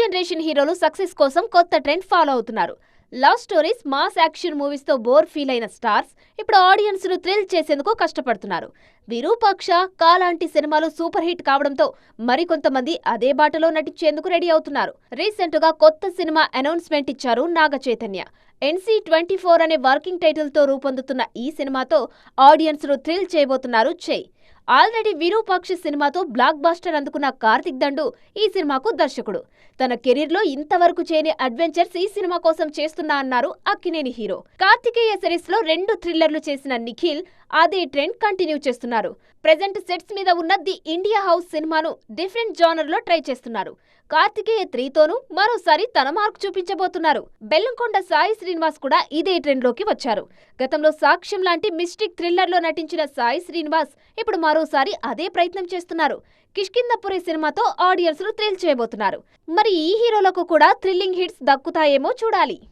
Generation హీరోలు success కోసం కొత్త ట్రెండ్ ఫాలో అవుతున్నారు. Love stories, mass action movies తో బోర్ ఫీల్ అయిన స్టార్స్ ఇప్పుడు ఆడియన్స్ ను థ్రిల్ చేసేందుకు కష్టపడుతున్నారు. విరూపాక్ష, కా లాంటి సినిమాలు సూపర్ హిట్ కావడంతో మరికొంతమంది అదే బాటలో నటించేందుకు రెడీ అవుతున్నారు. రీసెంట్ గా కొత్త సినిమా అనౌన్స్మెంట్ ఇచ్చారు నాగ చైతన్య. NC24 అనే వర్కింగ్ టైటిల్ తో రూపొందుతున్న ఈ సినిమాతో ఆడియన్స్ ను థ్రిల్ చేయబోతున్నారు చై. ఆల్రెడీ విరూపాక్ష సినిమాతో బ్లాక్ బాస్టర్ అందుకున్న కార్తిక్ దండు ఈ సినిమాకు దర్శకుడు. తన కెరీర్ లో ఇంతవరకు చేయని అడ్వెంచర్స్ ఈ సినిమా కోసం చేస్తున్నా అన్నారు అక్కినేని హీరో. కార్తికేయ సిరీస్ లో 2 థ్రిల్లర్లు చేసిన నిఖిల్ అదే ట్రెండ్ కంటిన్యూ చేస్తున్నారు. ప్రెజెంట్ సెట్స్ మీద ఉన్న ది ఇండియా హౌస్ సినిమాను డిఫరెంట్ జానర్ లో ట్రై చేస్తున్నారు. కార్తికేయ 3 తోనూ మరోసారి తన మార్క్ చూపించబోతున్నారు. బెల్లంకొండ సాయి శ్రీనివాస్ కూడా ఇదే ట్రెండ్ లోకి వచ్చారు. గతంలో సాక్ష్యం లాంటి మిస్టిక్ థ్రిల్లర్ లో నటించిన సాయి శ్రీనివాస్ ఇప్పుడు మరోసారి అదే ప్రయత్నం చేస్తున్నారు. కిష్కింధపురి సినిమాతో ఆడియన్స్ ను థ్రిల్ చేయబోతున్నారు. మరి ఈ హీరోలకు కూడా థ్రిల్లింగ్ హిట్స్ దక్కుతాయేమో చూడాలి.